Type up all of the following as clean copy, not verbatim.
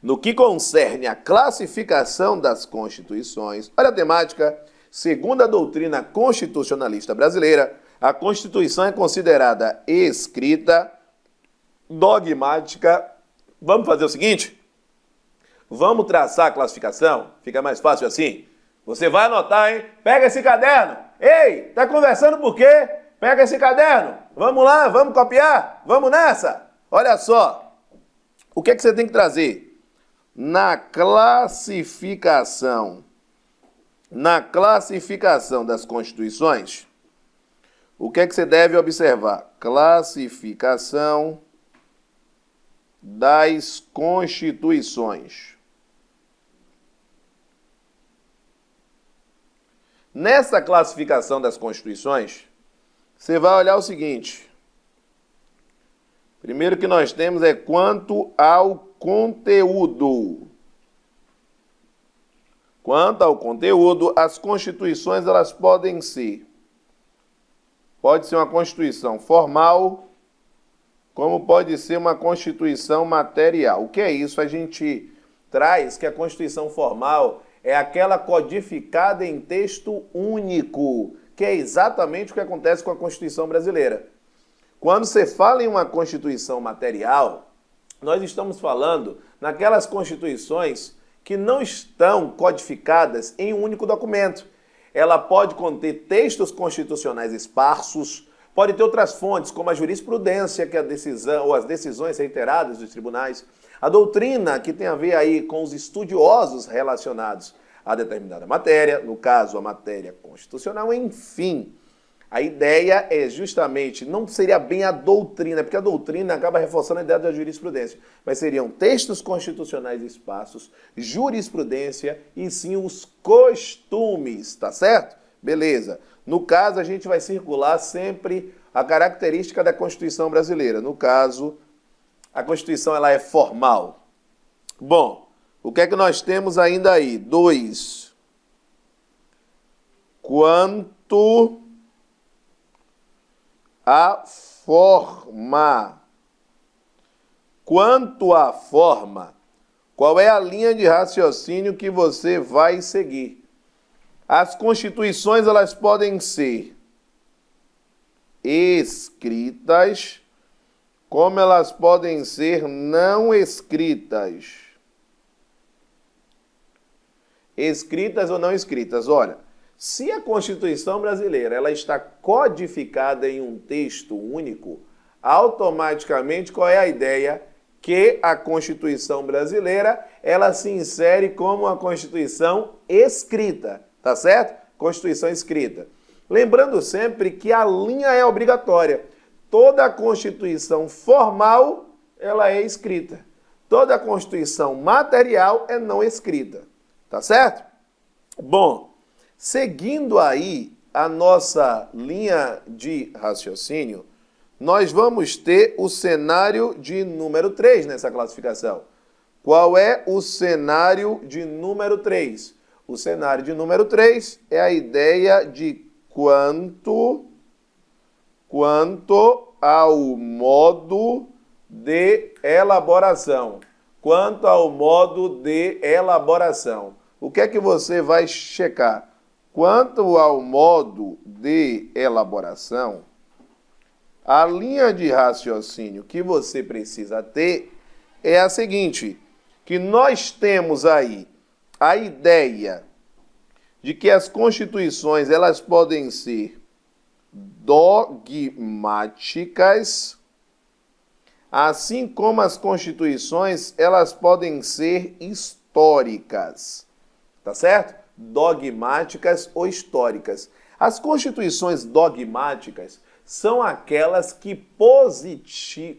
No que concerne à classificação das constituições, olha a temática, segundo a doutrina constitucionalista brasileira, a Constituição é considerada escrita, dogmática. Vamos fazer o seguinte? Vamos traçar a classificação? Fica mais fácil assim? Você vai anotar, hein? Pega esse caderno. Ei, tá conversando por quê? Pega esse caderno. Vamos lá, vamos copiar? Vamos nessa? Olha só. O que é que você tem que trazer? Na classificação das constituições, o que é que você deve observar? Classificação das constituições. Nessa classificação das constituições, você vai olhar o seguinte. Primeiro que nós temos é quanto ao conteúdo. Quanto ao conteúdo, as constituições elas podem ser. Pode ser uma constituição formal, como pode ser uma constituição material. O que é isso? A gente traz que a constituição formal é aquela codificada em texto único, que é exatamente o que acontece com a Constituição brasileira. Quando você fala em uma constituição material, nós estamos falando naquelas constituições que não estão codificadas em um único documento. Ela pode conter textos constitucionais esparsos, pode ter outras fontes, como a jurisprudência, que é a decisão ou as decisões reiteradas dos tribunais, a doutrina, que tem a ver aí com os estudiosos relacionados a determinada matéria, no caso a matéria constitucional, enfim. A ideia é justamente, não seria bem a doutrina, porque a doutrina acaba reforçando a ideia da jurisprudência, mas seriam textos constitucionais esparsos, jurisprudência e sim os costumes, tá certo? Beleza. No caso, a gente vai circular sempre a característica da Constituição brasileira. No caso, a Constituição ela é formal. Bom, o que é que nós temos ainda aí? 2. Quanto à forma. Quanto à forma, qual é a linha de raciocínio que você vai seguir? As constituições elas podem ser escritas, como elas podem ser não escritas. Escritas ou não escritas? Olha, se a Constituição brasileira ela está codificada em um texto único, automaticamente qual é a ideia? Que a Constituição brasileira ela se insere como uma Constituição escrita, tá certo? Constituição escrita. Lembrando sempre que a linha é obrigatória. Toda a Constituição formal ela é escrita. Toda a Constituição material é não escrita. Tá certo? Bom, seguindo aí a nossa linha de raciocínio, nós vamos ter o cenário de número 3 nessa classificação. Qual é o cenário de número 3? O cenário de número 3 é a ideia de quanto ao modo de elaboração. Quanto ao modo de elaboração. O que é que você vai checar? Quanto ao modo de elaboração, a linha de raciocínio que você precisa ter é a seguinte, que nós temos aí a ideia de que as constituições elas podem ser dogmáticas, assim como as constituições elas podem ser históricas. Tá certo? Dogmáticas ou históricas. As constituições dogmáticas são aquelas que positivam,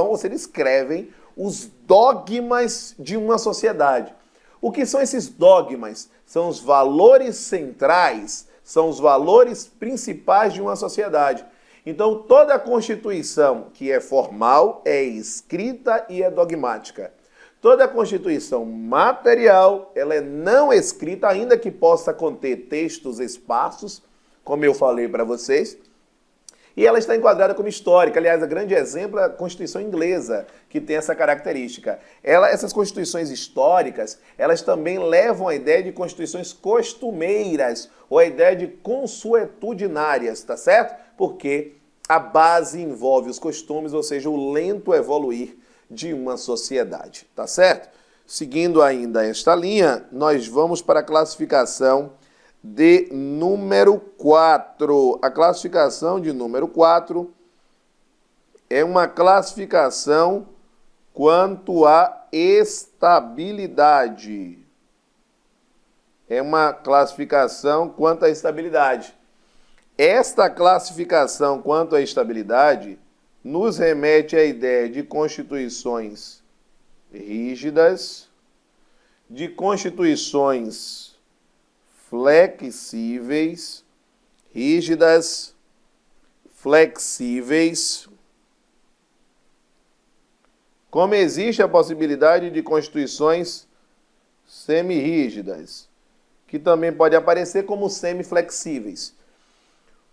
ou seja, escrevem os dogmas de uma sociedade. O que são esses dogmas? São os valores centrais, são os valores principais de uma sociedade. Então, toda a Constituição que é formal é escrita e é dogmática. Toda a Constituição material, ela é não escrita, ainda que possa conter textos esparsos, como eu falei para vocês. E ela está enquadrada como histórica. Aliás, o grande exemplo é a Constituição inglesa, que tem essa característica. Essas constituições históricas, elas também levam a ideia de constituições costumeiras, ou a ideia de consuetudinárias, tá certo? Porque a base envolve os costumes, ou seja, o lento evoluir de uma sociedade, tá certo? Seguindo ainda esta linha, nós vamos para a classificação de número 4. A classificação de número 4 é uma classificação quanto à estabilidade. É uma classificação quanto à estabilidade. Esta classificação quanto à estabilidade nos remete à ideia de constituições rígidas, de constituições flexíveis, rígidas, flexíveis, como existe a possibilidade de constituições semirrígidas, que também pode aparecer como semiflexíveis.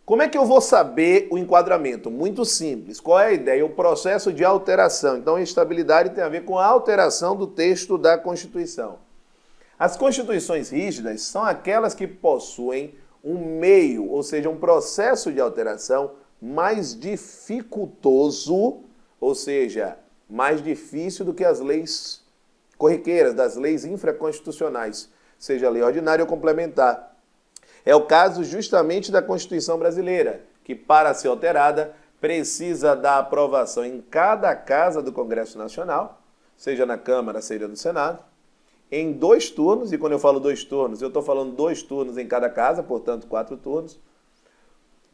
Como é que eu vou saber o enquadramento? Muito simples. Qual é a ideia? O processo de alteração. Então, a estabilidade tem a ver com a alteração do texto da Constituição. As constituições rígidas são aquelas que possuem um meio, ou seja, um processo de alteração mais dificultoso, ou seja, mais difícil do que as leis corriqueiras, das leis infraconstitucionais, seja lei ordinária ou complementar. É o caso justamente da Constituição brasileira, que para ser alterada precisa da aprovação em cada casa do Congresso Nacional, seja na Câmara, seja no Senado, em 2 turnos, e quando eu falo 2 turnos, eu estou falando 2 turnos em cada casa, portanto 4 turnos.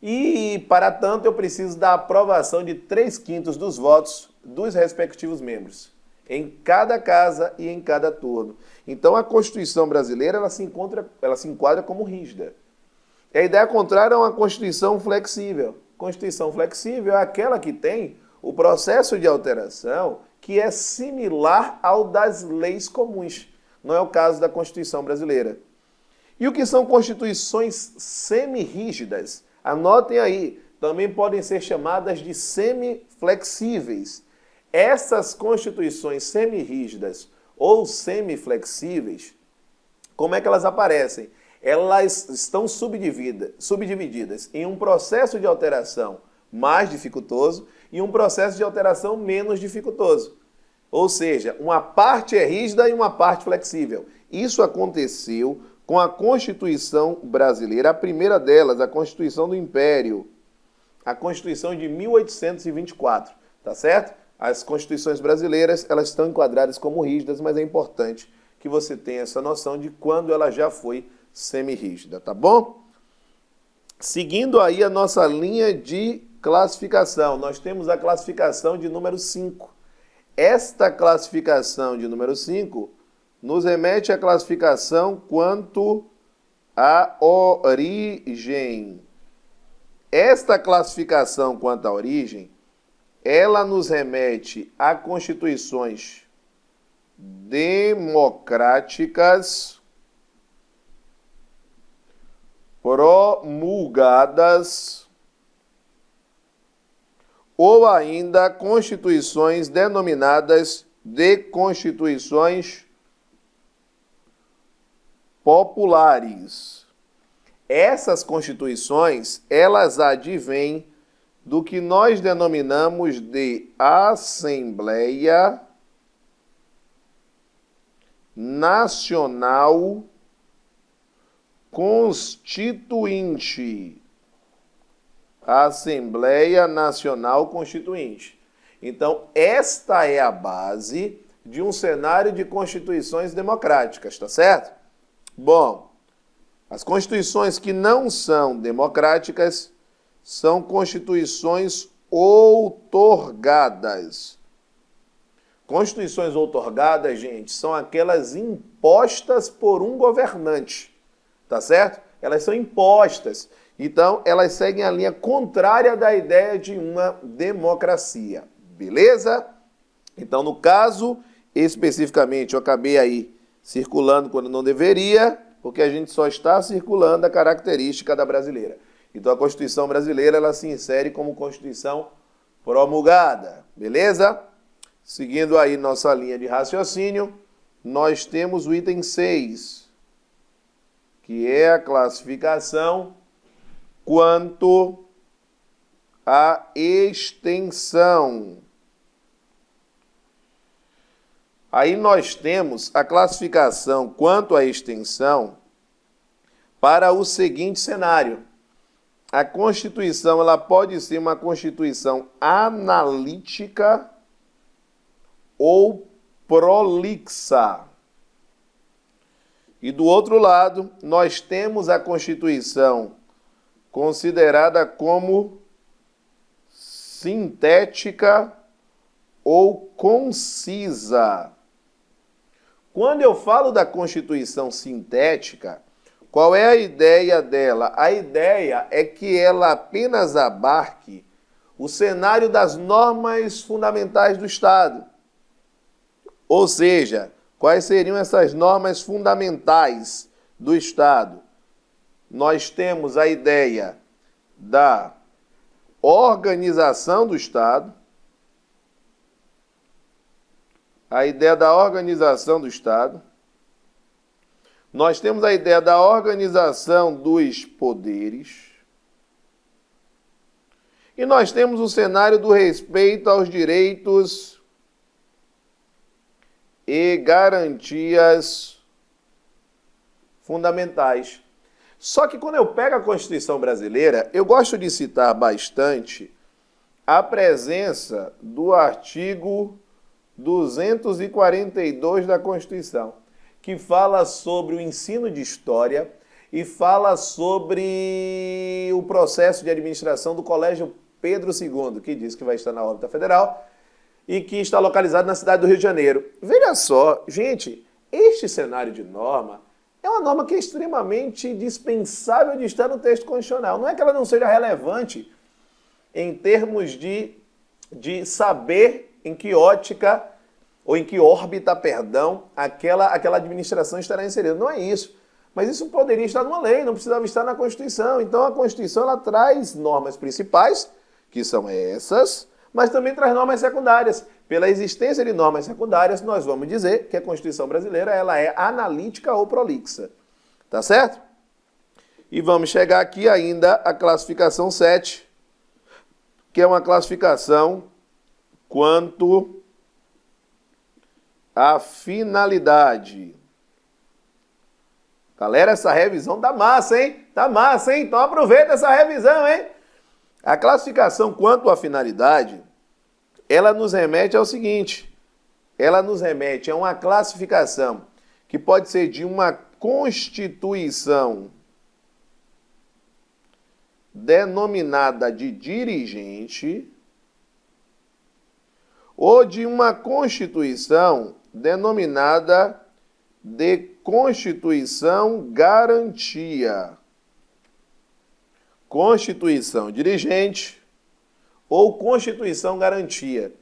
E, para tanto, eu preciso da aprovação de 3/5 dos votos dos respectivos membros, em cada casa e em cada turno. Então, a Constituição brasileira ela se enquadra como rígida. A ideia contrária é uma Constituição flexível. Constituição flexível é aquela que tem o processo de alteração que é similar ao das leis comuns. Não é o caso da Constituição brasileira. E o que são constituições semirrígidas? Anotem aí, também podem ser chamadas de semiflexíveis. Essas constituições semirrígidas ou semiflexíveis, como é que elas aparecem? Elas estão subdivididas em um processo de alteração mais dificultoso e um processo de alteração menos dificultoso. Ou seja, uma parte é rígida e uma parte flexível. Isso aconteceu com a Constituição brasileira, a primeira delas, a Constituição do Império, a Constituição de 1824, tá certo? As constituições brasileiras, elas estão enquadradas como rígidas, mas é importante que você tenha essa noção de quando ela já foi semirrígida, tá bom? Seguindo aí a nossa linha de classificação, nós temos a classificação de número 5. Esta classificação de número 5 nos remete à classificação quanto à origem. Esta classificação quanto à origem, ela nos remete a constituições democráticas promulgadas ou ainda constituições denominadas de constituições populares. Essas constituições, elas advêm do que nós denominamos de Assembleia Nacional Constituinte. Assembleia Nacional Constituinte. Então, esta é a base de um cenário de constituições democráticas, tá certo? Bom, as constituições que não são democráticas são constituições outorgadas. Constituições outorgadas, gente, são aquelas impostas por um governante, tá certo? Elas são impostas. Então, elas seguem a linha contrária da ideia de uma democracia, beleza? Então, no caso, especificamente, eu acabei aí circulando quando não deveria, porque a gente só está circulando a característica da brasileira. Então a Constituição brasileira ela se insere como Constituição promulgada, beleza? Seguindo aí nossa linha de raciocínio, nós temos o item 6, que é a classificação quanto à extensão. Aí nós temos a classificação quanto à extensão para o seguinte cenário. A Constituição ela pode ser uma Constituição analítica ou prolixa. E do outro lado, nós temos a Constituição considerada como sintética ou concisa. Quando eu falo da Constituição sintética, qual é a ideia dela? A ideia é que ela apenas abarque o cenário das normas fundamentais do Estado. Ou seja, quais seriam essas normas fundamentais do Estado? Nós temos a ideia da organização do Estado, nós temos a ideia da organização dos poderes e nós temos o cenário do respeito aos direitos e garantias fundamentais. Só que quando eu pego a Constituição brasileira, eu gosto de citar bastante a presença do artigo 242 da Constituição, que fala sobre o ensino de história e fala sobre o processo de administração do Colégio Pedro II, que diz que vai estar na órbita federal e que está localizado na cidade do Rio de Janeiro. Veja só, gente, este cenário de norma é uma norma que é extremamente dispensável de estar no texto constitucional. Não é que ela não seja relevante em termos de saber em que ótica ou em que órbita, aquela administração estará inserida. Não é isso. Mas isso poderia estar numa lei, não precisava estar na Constituição. Então a Constituição ela traz normas principais, que são essas, mas também traz normas secundárias. Pela existência de normas secundárias, nós vamos dizer que a Constituição brasileira ela é analítica ou prolixa. Tá certo? E vamos chegar aqui ainda à classificação 7, que é uma classificação quanto à finalidade. Galera, essa revisão tá massa, hein? Tá massa, hein? Então aproveita essa revisão, hein? A classificação quanto à finalidade, ela nos remete ao seguinte, ela nos remete a uma classificação que pode ser de uma constituição denominada de dirigente ou de uma constituição denominada de Constituição Garantia. Constituição dirigente ou Constituição Garantia.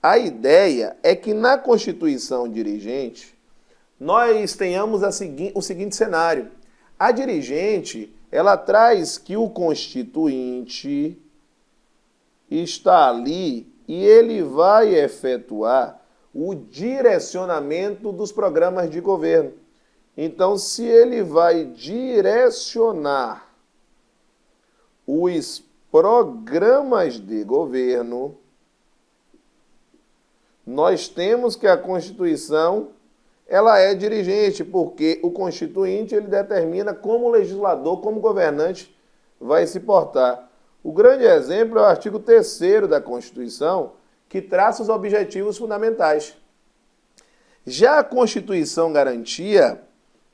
A ideia é que na Constituição dirigente nós tenhamos o seguinte cenário. A dirigente, ela traz que o constituinte está ali e ele vai efetuar o direcionamento dos programas de governo. Então, se ele vai direcionar os programas de governo, nós temos que a Constituição ela é dirigente, porque o constituinte ele determina como o legislador, como o governante vai se portar. O grande exemplo é o artigo 3º da Constituição, que traça os objetivos fundamentais. Já a Constituição Garantia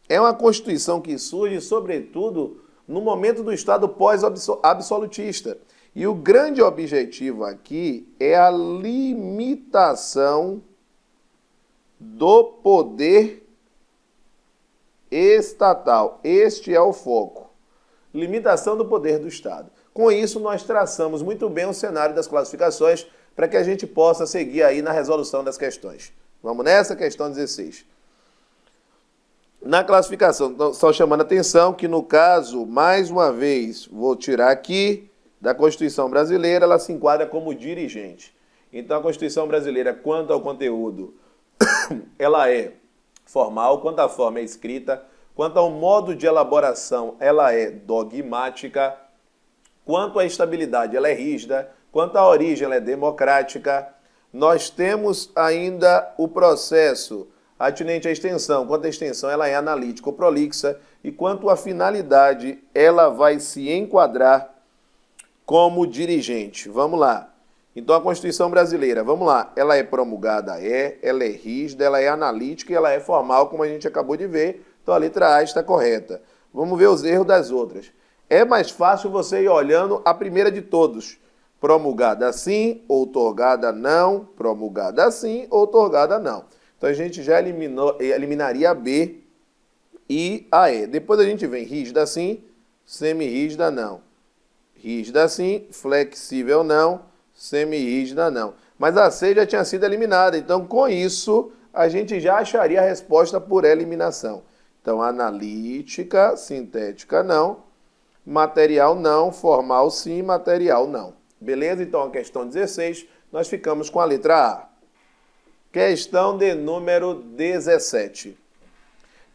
é uma Constituição que surge, sobretudo, no momento do Estado pós-absolutista. E o grande objetivo aqui é a limitação do poder estatal. Este é o foco. Limitação do poder do Estado. Com isso, nós traçamos muito bem o cenário das classificações para que a gente possa seguir aí na resolução das questões. Vamos nessa? Questão 16. Na classificação, só chamando a atenção que no caso, mais uma vez, vou tirar aqui da Constituição Brasileira, ela se enquadra como dirigente. Então a Constituição Brasileira, quanto ao conteúdo, ela é formal, quanto à forma é escrita, quanto ao modo de elaboração, ela é dogmática, quanto à estabilidade, ela é rígida, quanto à origem, ela é democrática. Nós temos ainda o processo atinente à extensão. Quanto à extensão, ela é analítica ou prolixa, e quanto à finalidade, ela vai se enquadrar como dirigente. Vamos lá. Então, a Constituição Brasileira, vamos lá, ela é promulgada, ela é rígida, ela é analítica e ela é formal, como a gente acabou de ver. Então, a letra A está correta. Vamos ver os erros das outras. É mais fácil você ir olhando a primeira de todos. Promulgada sim, outorgada não, promulgada sim, outorgada não. Então, a gente já eliminaria a B e a E. Depois a gente vem rígida sim, semi-rígida não. Rígida sim, flexível não, semi-rígida não. Mas a C já tinha sido eliminada, então com isso a gente já acharia a resposta por eliminação. Então, analítica, sintética não, material não, formal sim, material não. Beleza? Então, a questão 16, nós ficamos com a letra A. Questão de número 17.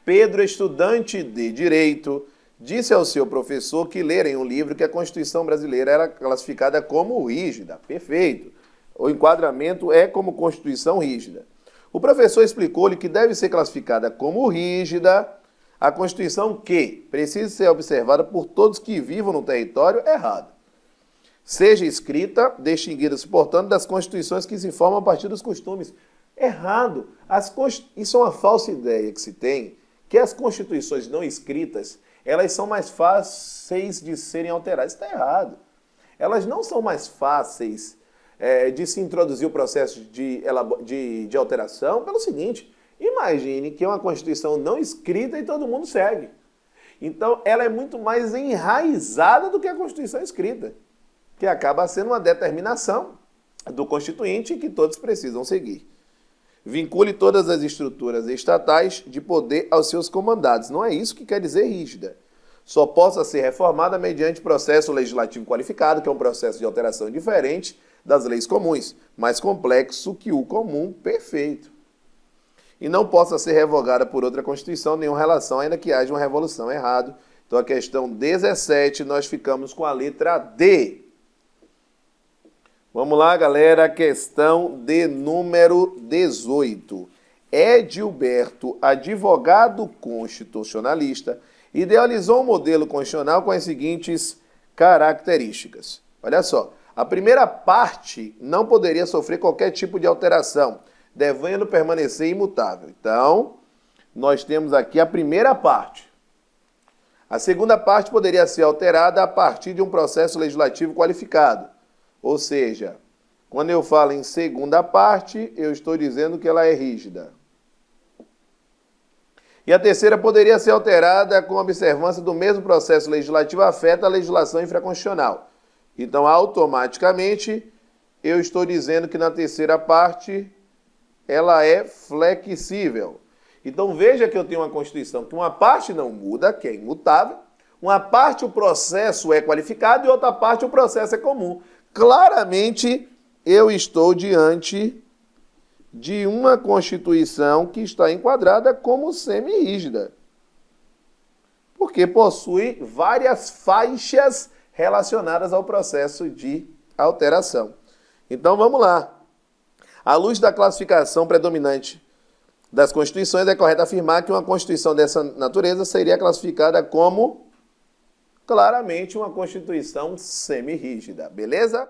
Pedro, estudante de Direito, disse ao seu professor que ler em um livro que a Constituição Brasileira era classificada como rígida. Perfeito. O enquadramento é como Constituição rígida. O professor explicou-lhe que deve ser classificada como rígida a Constituição que precisa ser observada por todos que vivam no território errado. Seja escrita, distinguida-se, portanto, das constituições que se formam a partir dos costumes. Errado. Isso é uma falsa ideia que se tem, que as constituições não escritas, elas são mais fáceis de serem alteradas. Está errado. Elas não são mais fáceis de se introduzir o processo de alteração pelo seguinte: imagine que é uma Constituição não escrita e todo mundo segue. Então, ela é muito mais enraizada do que a Constituição escrita, que acaba sendo uma determinação do Constituinte que todos precisam seguir. Vincule todas as estruturas estatais de poder aos seus comandados. Não é isso que quer dizer rígida. Só possa ser reformada mediante processo legislativo qualificado, que é um processo de alteração diferente das leis comuns, mais complexo que o comum, perfeito. E não possa ser revogada por outra Constituição, nenhuma relação, ainda que haja uma revolução. Errado. Então, a questão 17, nós ficamos com a letra D. Vamos lá, galera, questão de número 18. Edilberto, advogado constitucionalista, idealizou um modelo constitucional com as seguintes características. Olha só, a primeira parte não poderia sofrer qualquer tipo de alteração, devendo permanecer imutável. Então, nós temos aqui a primeira parte. A segunda parte poderia ser alterada a partir de um processo legislativo qualificado. Ou seja, quando eu falo em segunda parte, eu estou dizendo que ela é rígida. E a terceira poderia ser alterada com observância do mesmo processo legislativo afeta a legislação infraconstitucional. Então, automaticamente, eu estou dizendo que na terceira parte, ela é flexível. Então, veja que eu tenho uma Constituição que uma parte não muda, que é imutável, uma parte o processo é qualificado e outra parte o processo é comum. Claramente, eu estou diante de uma Constituição que está enquadrada como semi-rígida, porque possui várias faixas relacionadas ao processo de alteração. Então, vamos lá. À luz da classificação predominante das Constituições, é correto afirmar que uma Constituição dessa natureza seria classificada como claramente uma Constituição semi-rígida, beleza?